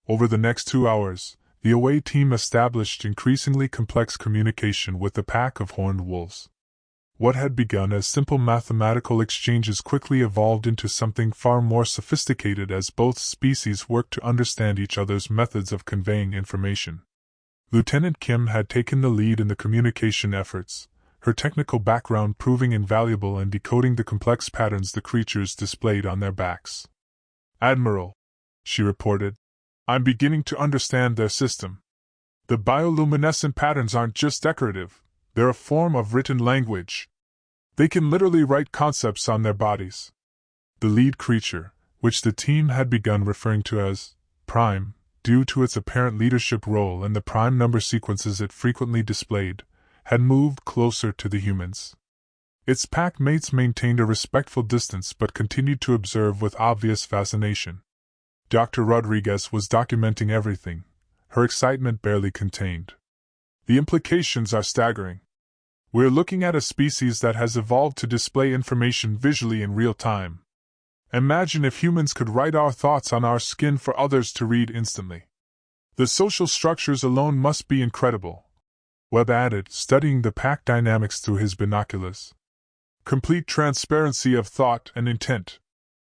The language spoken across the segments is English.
Over the next 2 hours, the away team established increasingly complex communication with the pack of horned wolves. What had begun as simple mathematical exchanges quickly evolved into something far more sophisticated as both species worked to understand each other's methods of conveying information. Lieutenant Kim had taken the lead in the communication efforts, her technical background proving invaluable in decoding the complex patterns the creatures displayed on their backs. "Admiral," she reported, "I'm beginning to understand their system. The bioluminescent patterns aren't just decorative, they're a form of written language. They can literally write concepts on their bodies." The lead creature, which the team had begun referring to as Prime, due to its apparent leadership role and the prime number sequences it frequently displayed, had moved closer to the humans. Its pack mates maintained a respectful distance but continued to observe with obvious fascination. Dr. Rodriguez was documenting everything, her excitement barely contained. "The implications are staggering. We're looking at a species that has evolved to display information visually in real time. Imagine if humans could write our thoughts on our skin for others to read instantly. The social structures alone must be incredible," Webb added, studying the pack dynamics through his binoculars. "Complete transparency of thought and intent.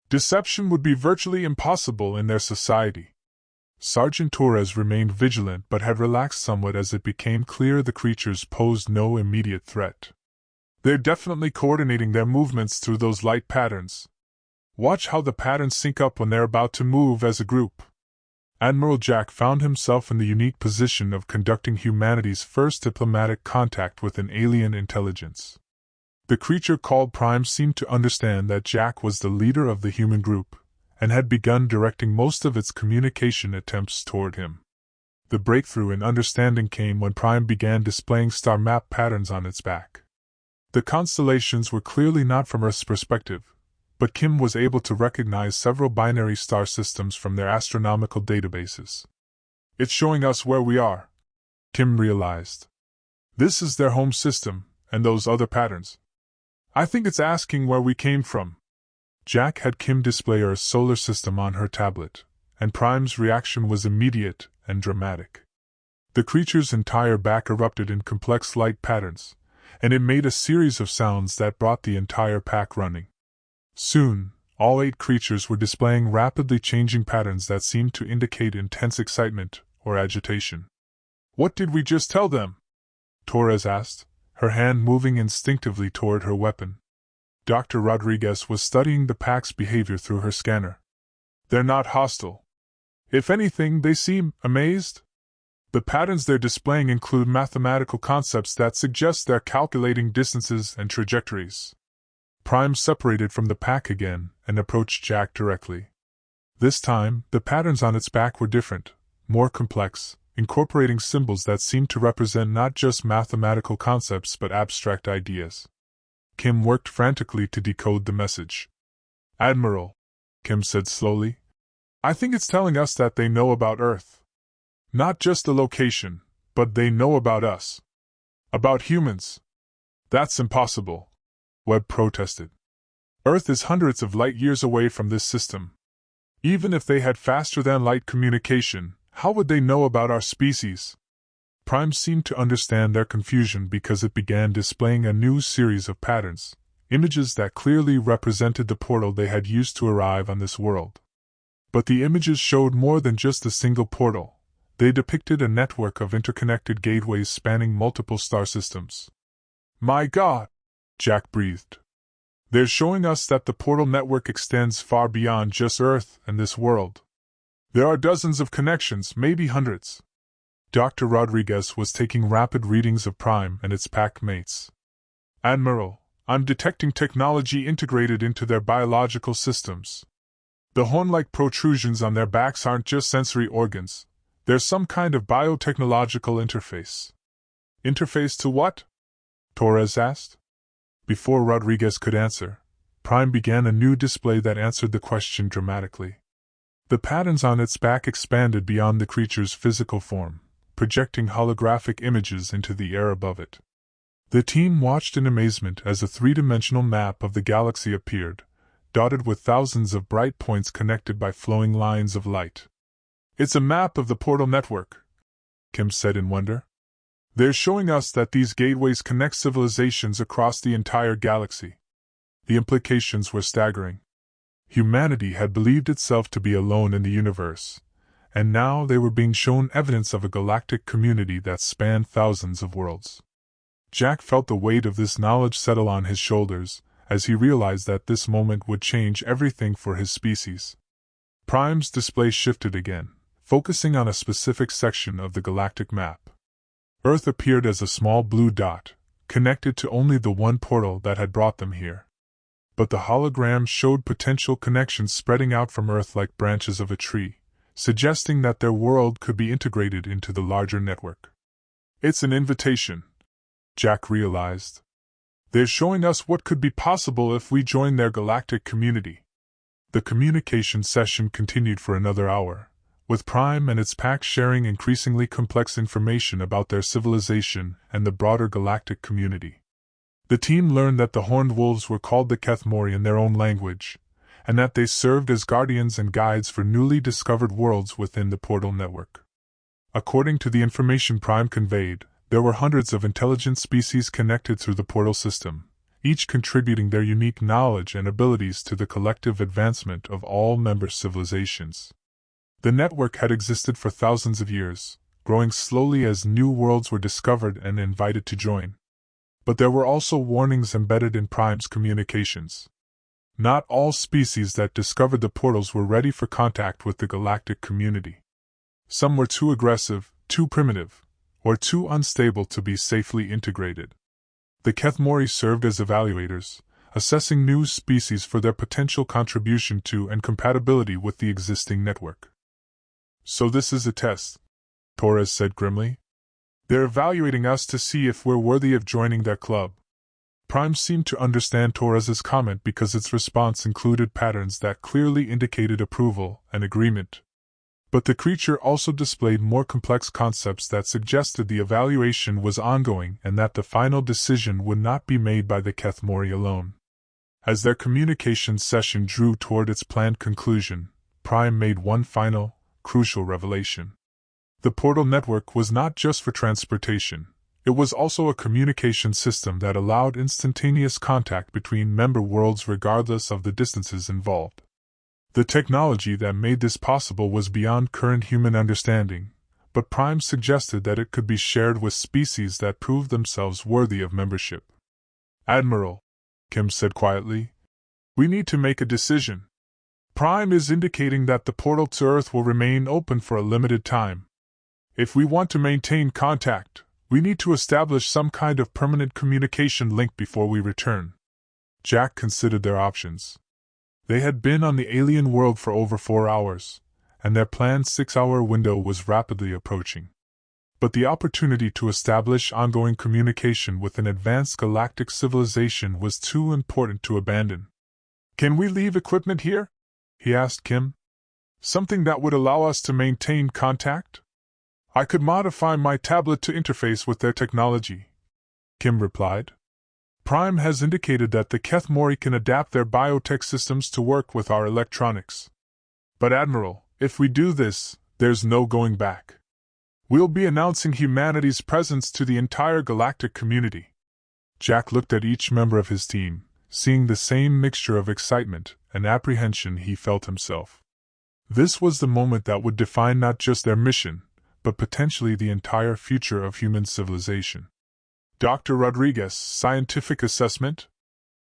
Deception would be virtually impossible in their society." Sergeant Torres remained vigilant but had relaxed somewhat as it became clear the creatures posed no immediate threat. "They're definitely coordinating their movements through those light patterns. Watch how the patterns sync up when they're about to move as a group." Admiral Jack found himself in the unique position of conducting humanity's first diplomatic contact with an alien intelligence. The creature called Prime seemed to understand that Jack was the leader of the human group, and had begun directing most of its communication attempts toward him. The breakthrough in understanding came when Prime began displaying star map patterns on its back. The constellations were clearly not from Earth's perspective, but Kim was able to recognize several binary star systems from their astronomical databases. "It's showing us where we are," Kim realized. "This is their home system, and those other patterns. I think it's asking where we came from." Jack had Kim display Earth's solar system on her tablet, and Prime's reaction was immediate and dramatic. The creature's entire back erupted in complex light patterns, and it made a series of sounds that brought the entire pack running. Soon, all 8 creatures were displaying rapidly changing patterns that seemed to indicate intense excitement or agitation. "What did we just tell them?" Torres asked, her hand moving instinctively toward her weapon. Dr. Rodriguez was studying the pack's behavior through her scanner. "They're not hostile. If anything, they seem amazed. The patterns they're displaying include mathematical concepts that suggest they're calculating distances and trajectories." Prime separated from the pack again and approached Jack directly. This time, the patterns on its back were different, more complex, incorporating symbols that seemed to represent not just mathematical concepts but abstract ideas. Kim worked frantically to decode the message. "Admiral," Kim said slowly, "I think it's telling us that they know about Earth. Not just the location, but they know about us. About humans." "That's impossible," Webb protested. "Earth is hundreds of light years away from this system. Even if they had faster-than-light communication, how would they know about our species?" Prime seemed to understand their confusion because it began displaying a new series of patterns, images that clearly represented the portal they had used to arrive on this world. But the images showed more than just a single portal. They depicted a network of interconnected gateways spanning multiple star systems. "My God!" Jack breathed. "They're showing us that the portal network extends far beyond just Earth and this world. There are dozens of connections, maybe hundreds." Dr. Rodriguez was taking rapid readings of Prime and its pack mates. "Admiral, I'm detecting technology integrated into their biological systems. The horn-like protrusions on their backs aren't just sensory organs, there's some kind of biotechnological interface." "Interface to what?" Torres asked. Before Rodriguez could answer, Prime began a new display that answered the question dramatically. The patterns on its back expanded beyond the creature's physical form, projecting holographic images into the air above it. The team watched in amazement as a 3-dimensional map of the galaxy appeared, dotted with thousands of bright points connected by flowing lines of light. It's a map of the portal network, Kim said in wonder. They're showing us that these gateways connect civilizations across the entire galaxy. The implications were staggering. Humanity had believed itself to be alone in the universe, and now they were being shown evidence of a galactic community that spanned thousands of worlds. Jack felt the weight of this knowledge settle on his shoulders, as he realized that this moment would change everything for his species. Prime's display shifted again, focusing on a specific section of the galactic map. Earth appeared as a small blue dot, connected to only the one portal that had brought them here. But the hologram showed potential connections spreading out from Earth like branches of a tree, suggesting that their world could be integrated into the larger network. It's an invitation, Jack realized. They're showing us what could be possible if we join their galactic community. The communication session continued for another hour, with Prime and its pack sharing increasingly complex information about their civilization and the broader galactic community. The team learned that the Horned Wolves were called the Kethmori in their own language, and that they served as guardians and guides for newly discovered worlds within the portal network. According to the information Prime conveyed, there were hundreds of intelligent species connected through the portal system, each contributing their unique knowledge and abilities to the collective advancement of all member civilizations. The network had existed for thousands of years, growing slowly as new worlds were discovered and invited to join. But there were also warnings embedded in Prime's communications. Not all species that discovered the portals were ready for contact with the galactic community. Some were too aggressive, too primitive, or too unstable to be safely integrated. The Kethmori served as evaluators, assessing new species for their potential contribution to and compatibility with the existing network. So this is a test, Torres said grimly. They're evaluating us to see if we're worthy of joining their club. Prime seemed to understand Torres's comment because its response included patterns that clearly indicated approval and agreement. But the creature also displayed more complex concepts that suggested the evaluation was ongoing and that the final decision would not be made by the Kethmori alone. As their communication session drew toward its planned conclusion, Prime made one final, crucial revelation. The portal network was not just for transportation, it was also a communication system that allowed instantaneous contact between member worlds regardless of the distances involved. The technology that made this possible was beyond current human understanding, but Prime suggested that it could be shared with species that proved themselves worthy of membership. Admiral, Kim said quietly, we need to make a decision. Prime is indicating that the portal to Earth will remain open for a limited time. If we want to maintain contact, we need to establish some kind of permanent communication link before we return. Jack considered their options. They had been on the alien world for over 4 hours, and their planned 6-hour window was rapidly approaching. But the opportunity to establish ongoing communication with an advanced galactic civilization was too important to abandon. Can we leave equipment here? He asked Kim. Something that would allow us to maintain contact? I could modify my tablet to interface with their technology, Kim replied. Prime has indicated that the Kethmori can adapt their biotech systems to work with our electronics. But Admiral, if we do this, there's no going back. We'll be announcing humanity's presence to the entire galactic community. Jack looked at each member of his team, seeing the same mixture of excitement and apprehension he felt himself. This was the moment that would define not just their mission, but potentially the entire future of human civilization. Dr. Rodriguez, scientific assessment?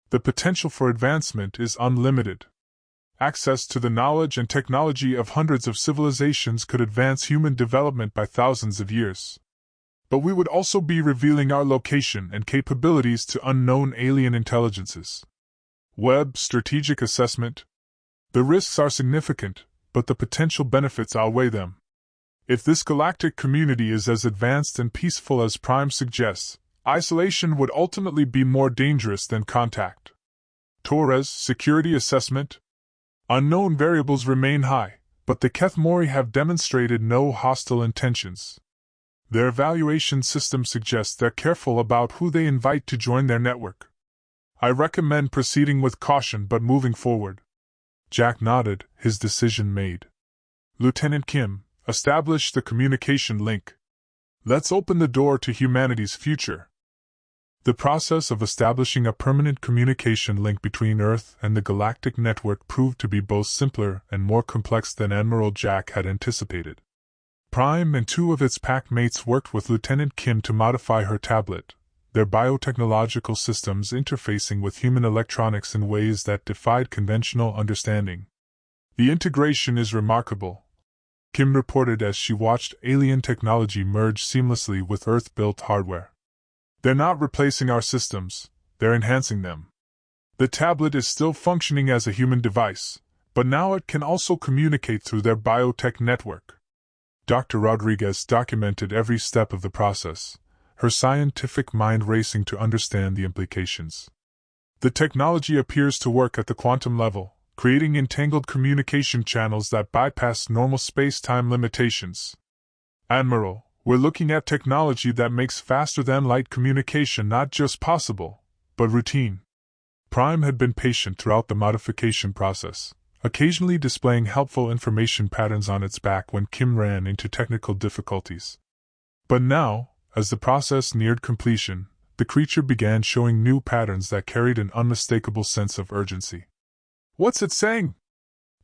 The potential for advancement is unlimited. Access to the knowledge and technology of hundreds of civilizations could advance human development by thousands of years. But we would also be revealing our location and capabilities to unknown alien intelligences. Webb, strategic assessment? The risks are significant, but the potential benefits outweigh them. If this galactic community is as advanced and peaceful as Prime suggests, isolation would ultimately be more dangerous than contact. Torres, security assessment? Unknown variables remain high, but the Kethmori have demonstrated no hostile intentions. Their evaluation system suggests they're careful about who they invite to join their network. I recommend proceeding with caution but moving forward. Jack nodded, his decision made. Lieutenant Kim, Establish the communication link. Let's open the door to humanity's future. The process of establishing a permanent communication link between Earth and the Galactic network proved to be both simpler and more complex than Admiral Jack had anticipated. Prime and two of its pack mates worked with Lieutenant Kim to modify her tablet, their biotechnological systems interfacing with human electronics in ways that defied conventional understanding. The integration is remarkable, Kim reported as she watched alien technology merge seamlessly with Earth-built hardware. They're not replacing our systems, they're enhancing them. The tablet is still functioning as a human device, but now it can also communicate through their biotech network. Dr. Rodriguez documented every step of the process, her scientific mind racing to understand the implications. The technology appears to work at the quantum level, creating entangled communication channels that bypass normal space-time limitations. Admiral, we're looking at technology that makes faster-than-light communication not just possible, but routine. Prime had been patient throughout the modification process, occasionally displaying helpful information patterns on its back when Kim ran into technical difficulties. But now, as the process neared completion, the creature began showing new patterns that carried an unmistakable sense of urgency. "What's it saying?"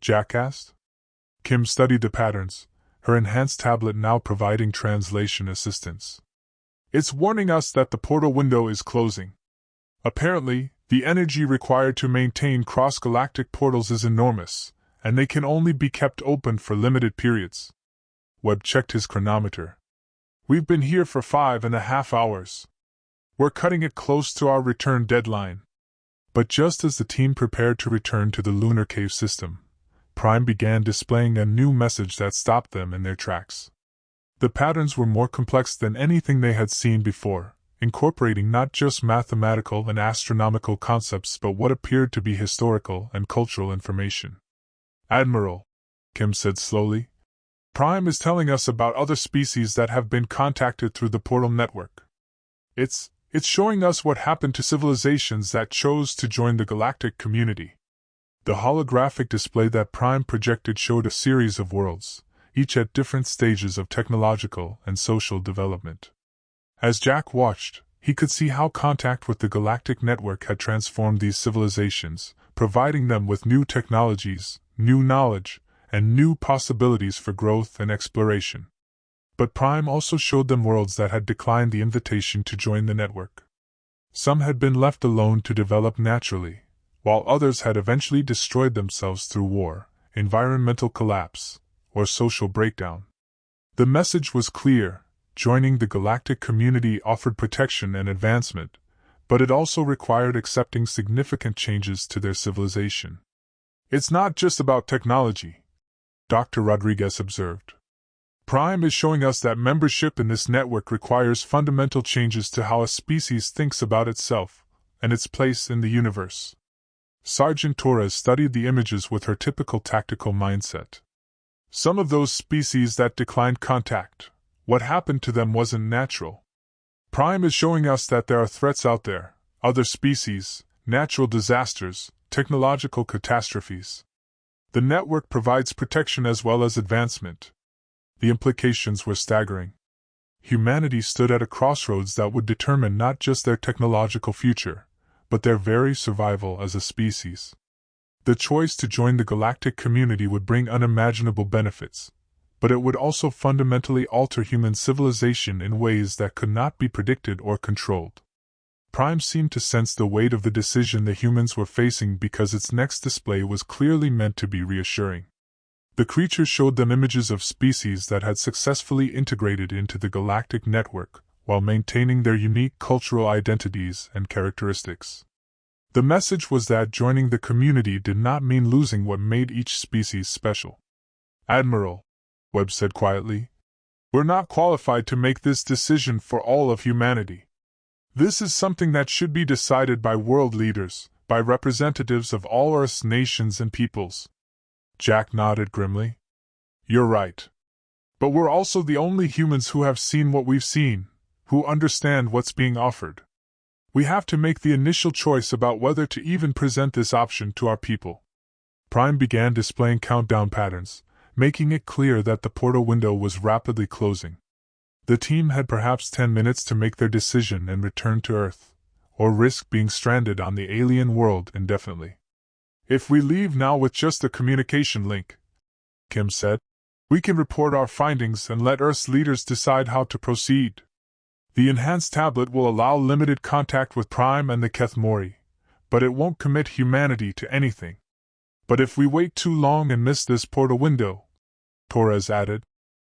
Jack asked. Kim studied the patterns, her enhanced tablet now providing translation assistance. "It's warning us that the portal window is closing. Apparently, the energy required to maintain cross-galactic portals is enormous, and they can only be kept open for limited periods." Webb checked his chronometer. "We've been here for 5.5 hours. We're cutting it close to our return deadline." But just as the team prepared to return to the lunar cave system, Prime began displaying a new message that stopped them in their tracks. The patterns were more complex than anything they had seen before, incorporating not just mathematical and astronomical concepts but what appeared to be historical and cultural information. "Admiral," Kim said slowly, "Prime is telling us about other species that have been contacted through the portal network. It's showing us what happened to civilizations that chose to join the galactic community." The holographic display that Prime projected showed a series of worlds, each at different stages of technological and social development. As Jack watched, he could see how contact with the galactic network had transformed these civilizations, providing them with new technologies, new knowledge, and new possibilities for growth and exploration. But Prime also showed them worlds that had declined the invitation to join the network. Some had been left alone to develop naturally, while others had eventually destroyed themselves through war, environmental collapse, or social breakdown. The message was clear: joining the galactic community offered protection and advancement, but it also required accepting significant changes to their civilization. "It's not just about technology," Dr. Rodriguez observed. "Prime is showing us that membership in this network requires fundamental changes to how a species thinks about itself and its place in the universe." Sergeant Torres studied the images with her typical tactical mindset. Some of those species that declined contact, what happened to them wasn't natural. Prime is showing us that there are threats out there, other species, natural disasters, technological catastrophes. The network provides protection as well as advancement. The implications were staggering. Humanity stood at a crossroads that would determine not just their technological future, but their very survival as a species. The choice to join the galactic community would bring unimaginable benefits, but it would also fundamentally alter human civilization in ways that could not be predicted or controlled. Prime seemed to sense the weight of the decision the humans were facing because its next display was clearly meant to be reassuring. The creature showed them images of species that had successfully integrated into the galactic network, while maintaining their unique cultural identities and characteristics. The message was that joining the community did not mean losing what made each species special. "Admiral," Webb said quietly, "we're not qualified to make this decision for all of humanity. This is something that should be decided by world leaders, by representatives of all Earth's nations and peoples." Jack nodded grimly. "You're right. But we're also the only humans who have seen what we've seen, who understand what's being offered. We have to make the initial choice about whether to even present this option to our people." Prime began displaying countdown patterns, making it clear that the portal window was rapidly closing. The team had perhaps 10 minutes to make their decision and return to Earth, or risk being stranded on the alien world indefinitely. "If we leave now with just a communication link," Kim said, "we can report our findings and let Earth's leaders decide how to proceed. The enhanced tablet will allow limited contact with Prime and the Kethmori, but it won't commit humanity to anything. But if we wait too long and miss this portal window," Torres added,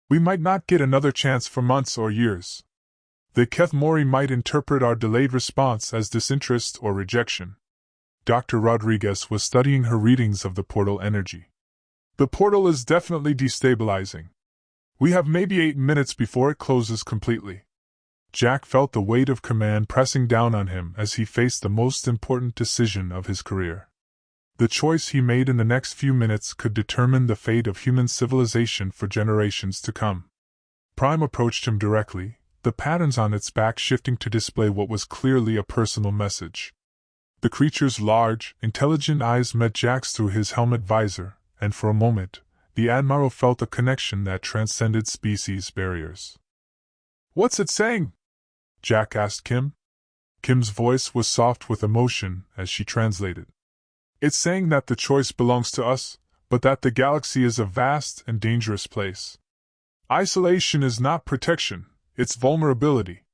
"we might not get another chance for months or years. The Kethmori might interpret our delayed response as disinterest or rejection." Dr. Rodriguez was studying her readings of the portal energy. "The portal is definitely destabilizing. We have maybe 8 minutes before it closes completely." Jack felt the weight of command pressing down on him as he faced the most important decision of his career. The choice he made in the next few minutes could determine the fate of human civilization for generations to come. Prime approached him directly, the patterns on its back shifting to display what was clearly a personal message. The creature's large, intelligent eyes met Jack's through his helmet visor, and for a moment, the Admiral felt a connection that transcended species barriers. "What's it saying?" Jack asked Kim. Kim's voice was soft with emotion as she translated. "It's saying that the choice belongs to us, but that the galaxy is a vast and dangerous place. Isolation is not protection, it's vulnerability.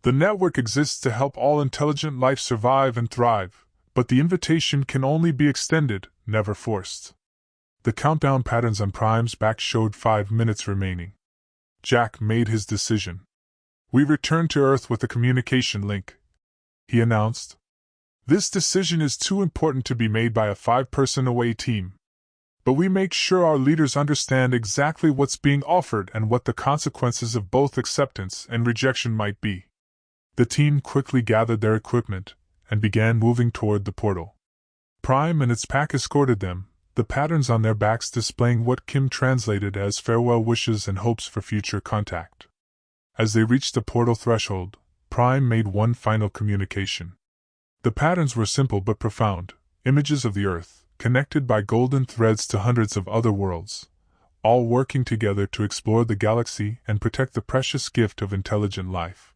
The network exists to help all intelligent life survive and thrive, but the invitation can only be extended, never forced." The countdown patterns on Prime's back showed 5 minutes remaining. Jack made his decision. "We return to Earth with a communication link," he announced. "This decision is too important to be made by a 5-person away team. But we make sure our leaders understand exactly what's being offered and what the consequences of both acceptance and rejection might be." The team quickly gathered their equipment and began moving toward the portal. Prime and its pack escorted them, the patterns on their backs displaying what Kim translated as farewell wishes and hopes for future contact. As they reached the portal threshold, Prime made one final communication. The patterns were simple but profound, images of the Earth, connected by golden threads to hundreds of other worlds, all working together to explore the galaxy and protect the precious gift of intelligent life.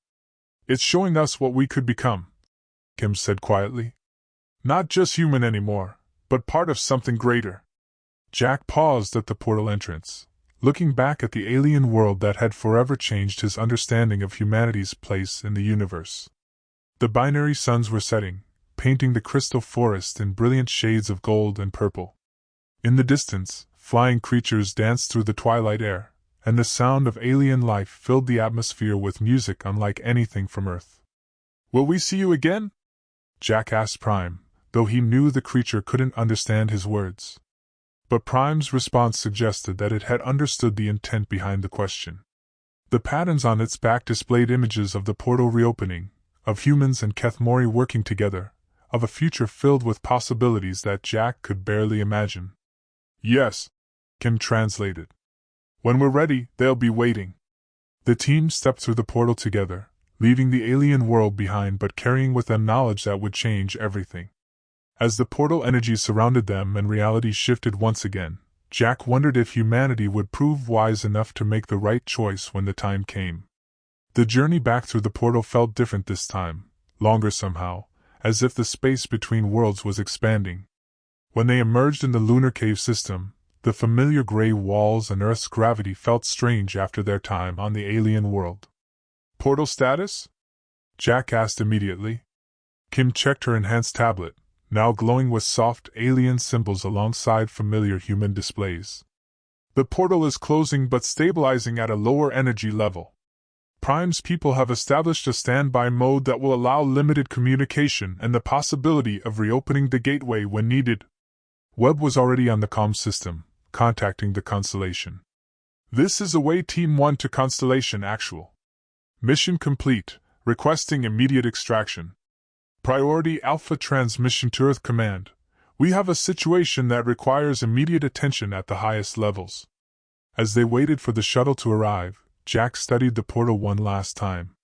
"It's showing us what we could become," Kim said quietly. "Not just human anymore, but part of something greater." Jack paused at the portal entrance, looking back at the alien world that had forever changed his understanding of humanity's place in the universe. The binary suns were setting, painting the crystal forest in brilliant shades of gold and purple. In the distance, flying creatures danced through the twilight air, and the sound of alien life filled the atmosphere with music unlike anything from Earth. "Will we see you again?" Jack asked Prime, though he knew the creature couldn't understand his words. But Prime's response suggested that it had understood the intent behind the question. The patterns on its back displayed images of the portal reopening, of humans and Kethmori working together, of a future filled with possibilities that Jack could barely imagine. "Yes," Kim translated. "When we're ready, they'll be waiting." The team stepped through the portal together, leaving the alien world behind but carrying with them knowledge that would change everything. As the portal energy surrounded them and reality shifted once again, Jack wondered if humanity would prove wise enough to make the right choice when the time came. The journey back through the portal felt different this time, longer somehow, as if the space between worlds was expanding. When they emerged in the lunar cave system, the familiar gray walls and Earth's gravity felt strange after their time on the alien world. "Portal status?" Jack asked immediately. Kim checked her enhanced tablet, now glowing with soft alien symbols alongside familiar human displays. "The portal is closing but stabilizing at a lower energy level. Prime's people have established a standby mode that will allow limited communication and the possibility of reopening the gateway when needed." Webb was already on the comm system, contacting the Constellation. "This is Away Team 1 to Constellation Actual. Mission complete, requesting immediate extraction. Priority Alpha transmission to Earth Command. We have a situation that requires immediate attention at the highest levels." As they waited for the shuttle to arrive, Jack studied the portal one last time.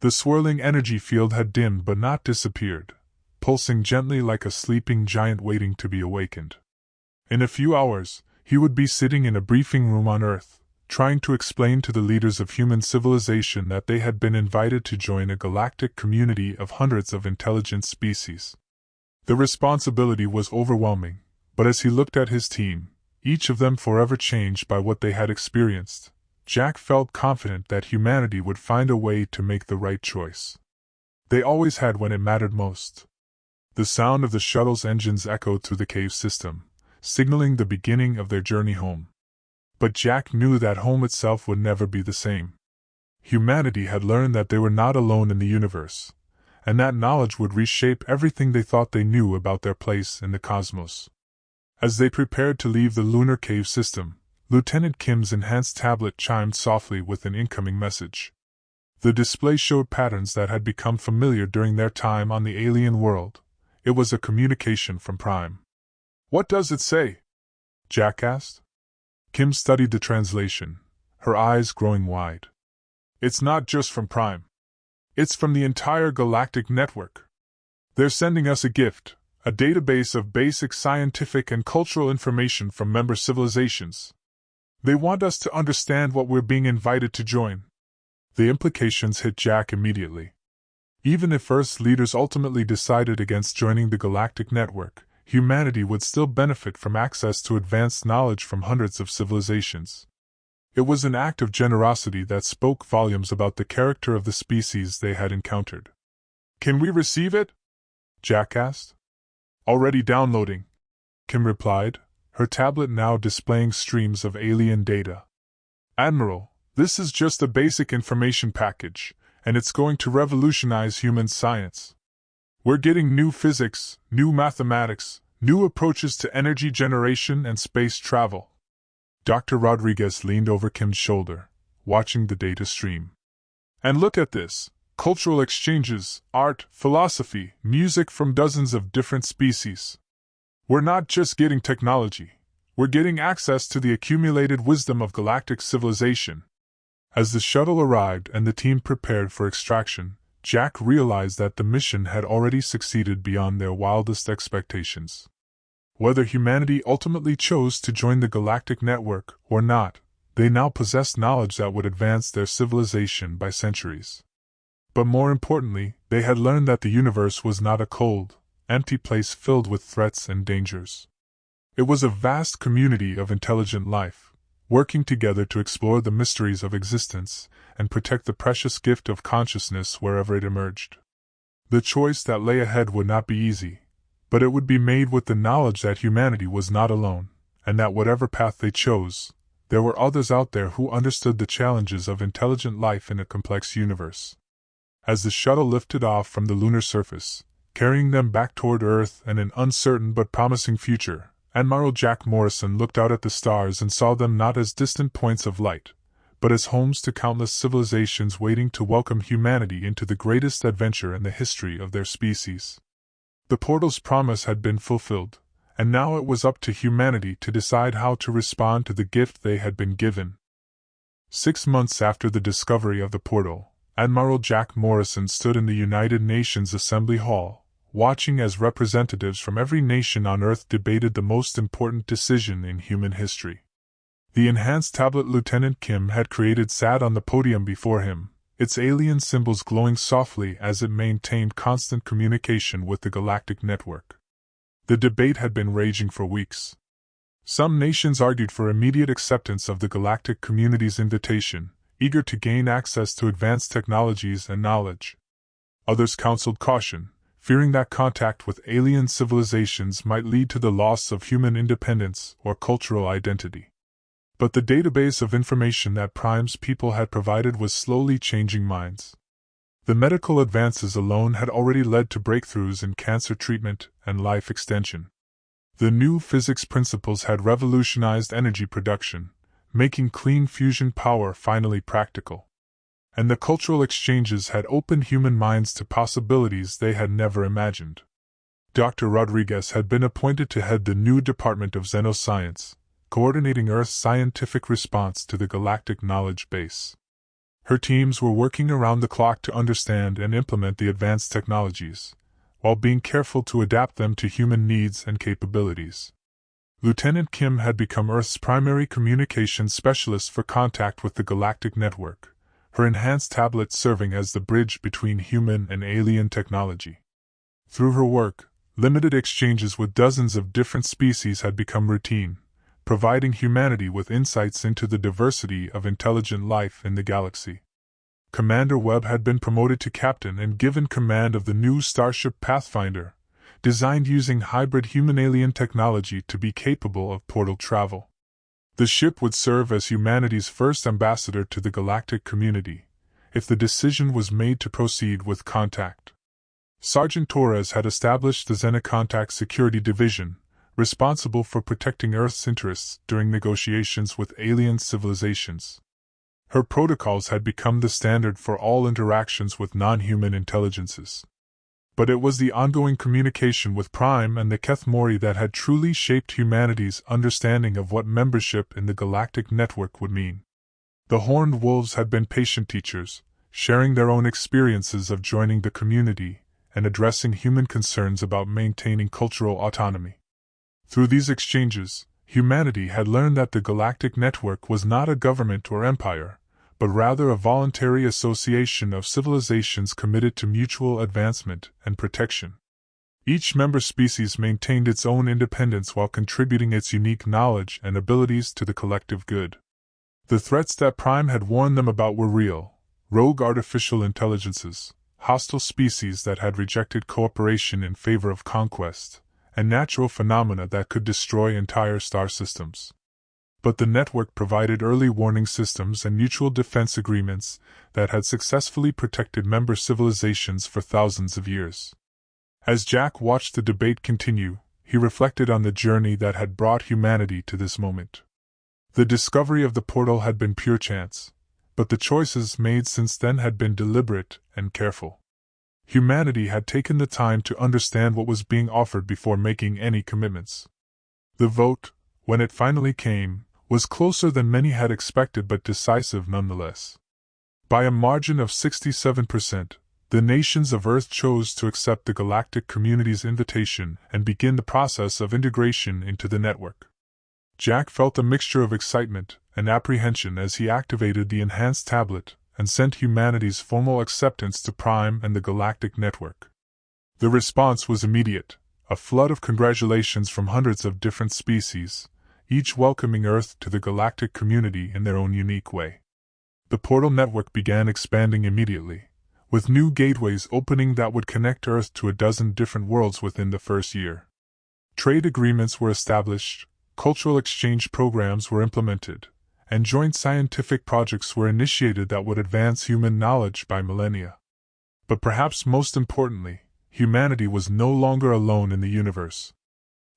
The swirling energy field had dimmed but not disappeared, pulsing gently like a sleeping giant waiting to be awakened. In a few hours, he would be sitting in a briefing room on Earth, trying to explain to the leaders of human civilization that they had been invited to join a galactic community of hundreds of intelligent species. The responsibility was overwhelming, but as he looked at his team, each of them forever changed by what they had experienced, Jack felt confident that humanity would find a way to make the right choice. They always had when it mattered most. The sound of the shuttle's engines echoed through the cave system, signaling the beginning of their journey home. But Jack knew that home itself would never be the same. Humanity had learned that they were not alone in the universe, and that knowledge would reshape everything they thought they knew about their place in the cosmos. As they prepared to leave the lunar cave system, Lieutenant Kim's enhanced tablet chimed softly with an incoming message. The display showed patterns that had become familiar during their time on the alien world. It was a communication from Prime. "What does it say?" Jack asked. Kim studied the translation, her eyes growing wide. "It's not just from Prime. It's from the entire galactic network. They're sending us a gift, a database of basic scientific and cultural information from member civilizations. They want us to understand what we're being invited to join." The implications hit Jack immediately. Even if Earth's leaders ultimately decided against joining the galactic network, humanity would still benefit from access to advanced knowledge from hundreds of civilizations. It was an act of generosity that spoke volumes about the character of the species they had encountered. "Can we receive it?" Jack asked. "Already downloading," Kim replied, her tablet now displaying streams of alien data. "Admiral, this is just a basic information package, and it's going to revolutionize human science. We're getting new physics, new mathematics, new approaches to energy generation and space travel." Dr. Rodriguez leaned over Kim's shoulder, watching the data stream. "And look at this. Cultural exchanges, art, philosophy, music from dozens of different species. We're not just getting technology, we're getting access to the accumulated wisdom of galactic civilization." As the shuttle arrived and the team prepared for extraction, Jack realized that the mission had already succeeded beyond their wildest expectations. Whether humanity ultimately chose to join the galactic network or not, they now possessed knowledge that would advance their civilization by centuries. But more importantly, they had learned that the universe was not a cold, empty place filled with threats and dangers. It was a vast community of intelligent life, working together to explore the mysteries of existence and protect the precious gift of consciousness wherever it emerged. The choice that lay ahead would not be easy, but it would be made with the knowledge that humanity was not alone, and that whatever path they chose, there were others out there who understood the challenges of intelligent life in a complex universe. As the shuttle lifted off from the lunar surface, carrying them back toward Earth and an uncertain but promising future, Admiral Jack Morrison looked out at the stars and saw them not as distant points of light, but as homes to countless civilizations waiting to welcome humanity into the greatest adventure in the history of their species. The portal's promise had been fulfilled, and now it was up to humanity to decide how to respond to the gift they had been given. 6 months after the discovery of the portal, Admiral Jack Morrison stood in the United Nations Assembly Hall, watching as representatives from every nation on Earth debated the most important decision in human history. The enhanced tablet Lieutenant Kim had created sat on the podium before him, its alien symbols glowing softly as it maintained constant communication with the galactic network. The debate had been raging for weeks. Some nations argued for immediate acceptance of the galactic community's invitation, eager to gain access to advanced technologies and knowledge. Others counseled caution, fearing that contact with alien civilizations might lead to the loss of human independence or cultural identity. But the database of information that Prime's people had provided was slowly changing minds. The medical advances alone had already led to breakthroughs in cancer treatment and life extension. The new physics principles had revolutionized energy production, making clean fusion power finally practical. And the cultural exchanges had opened human minds to possibilities they had never imagined. Dr. Rodriguez had been appointed to head the new Department of Xenoscience, coordinating Earth's scientific response to the galactic knowledge base. Her teams were working around the clock to understand and implement the advanced technologies, while being careful to adapt them to human needs and capabilities. Lieutenant Kim had become Earth's primary communications specialist for contact with the Galactic network, her enhanced tablet serving as the bridge between human and alien technology. Through her work, limited exchanges with dozens of different species had become routine, providing humanity with insights into the diversity of intelligent life in the galaxy. Commander Webb had been promoted to captain and given command of the new starship Pathfinder, designed using hybrid human-alien technology to be capable of portal travel. The ship would serve as humanity's first ambassador to the galactic community, if the decision was made to proceed with contact. Sergeant Torres had established the Xenocontact Security Division, responsible for protecting Earth's interests during negotiations with alien civilizations. Her protocols had become the standard for all interactions with non-human intelligences. But it was the ongoing communication with Prime and the Keth Mori that had truly shaped humanity's understanding of what membership in the Galactic Network would mean. The Horned Wolves had been patient teachers, sharing their own experiences of joining the community and addressing human concerns about maintaining cultural autonomy. Through these exchanges, humanity had learned that the Galactic Network was not a government or empire, but rather a voluntary association of civilizations committed to mutual advancement and protection. Each member species maintained its own independence while contributing its unique knowledge and abilities to the collective good. The threats that Prime had warned them about were real: rogue artificial intelligences, hostile species that had rejected cooperation in favor of conquest, and natural phenomena that could destroy entire star systems. But the network provided early warning systems and mutual defense agreements that had successfully protected member civilizations for thousands of years. As Jack watched the debate continue, he reflected on the journey that had brought humanity to this moment. The discovery of the portal had been pure chance, but the choices made since then had been deliberate and careful. Humanity had taken the time to understand what was being offered before making any commitments. The vote, when it finally came, was closer than many had expected but decisive nonetheless. By a margin of 67%, the nations of Earth chose to accept the galactic community's invitation and begin the process of integration into the network. Jack felt a mixture of excitement and apprehension as he activated the enhanced tablet and sent humanity's formal acceptance to Prime and the galactic network. The response was immediate, a flood of congratulations from hundreds of different species, each welcoming Earth to the galactic community in their own unique way. The portal network began expanding immediately, with new gateways opening that would connect Earth to a dozen different worlds within the first year. Trade agreements were established, cultural exchange programs were implemented, and joint scientific projects were initiated that would advance human knowledge by millennia. But perhaps most importantly, humanity was no longer alone in the universe.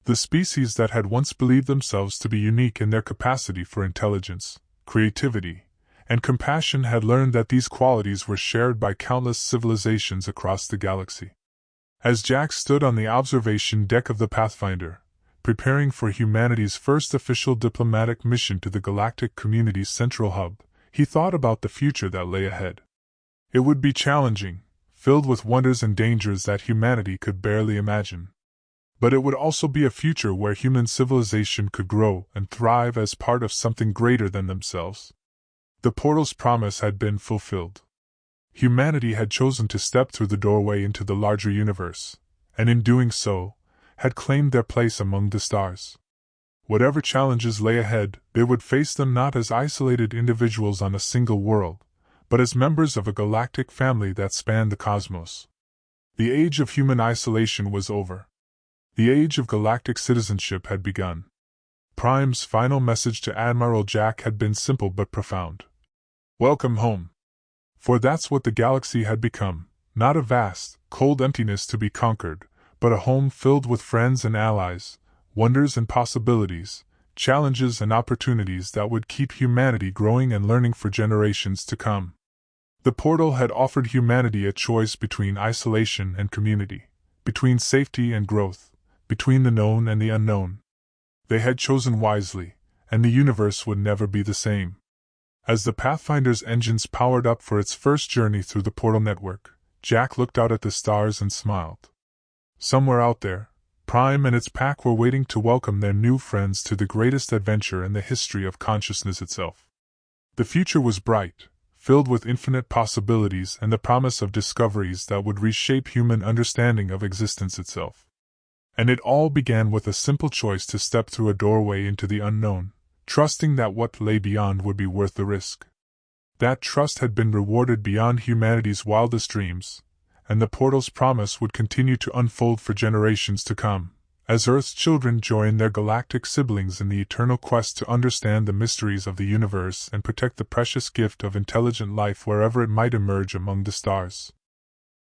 The species that had once believed themselves to be unique in their capacity for intelligence, creativity, and compassion had learned that these qualities were shared by countless civilizations across the galaxy. As Jack stood on the observation deck of the Pathfinder, preparing for humanity's first official diplomatic mission to the galactic community's central hub, he thought about the future that lay ahead. It would be challenging, filled with wonders and dangers that humanity could barely imagine. But it would also be a future where human civilization could grow and thrive as part of something greater than themselves. The portal's promise had been fulfilled. Humanity had chosen to step through the doorway into the larger universe, and in doing so, had claimed their place among the stars. Whatever challenges lay ahead, they would face them not as isolated individuals on a single world, but as members of a galactic family that spanned the cosmos. The age of human isolation was over. The age of galactic citizenship had begun. Prime's final message to Admiral Jack had been simple but profound. Welcome home. For that's what the galaxy had become, not a vast, cold emptiness to be conquered, but a home filled with friends and allies, wonders and possibilities, challenges and opportunities that would keep humanity growing and learning for generations to come. The portal had offered humanity a choice between isolation and community, between safety and growth, between the known and the unknown. They had chosen wisely, and the universe would never be the same. As the Pathfinder's engines powered up for its first journey through the portal network, Jack looked out at the stars and smiled. Somewhere out there, Prime and its pack were waiting to welcome their new friends to the greatest adventure in the history of consciousness itself. The future was bright, filled with infinite possibilities and the promise of discoveries that would reshape human understanding of existence itself. And it all began with a simple choice to step through a doorway into the unknown, trusting that what lay beyond would be worth the risk. That trust had been rewarded beyond humanity's wildest dreams, and the portal's promise would continue to unfold for generations to come, as Earth's children join their galactic siblings in the eternal quest to understand the mysteries of the universe and protect the precious gift of intelligent life wherever it might emerge among the stars.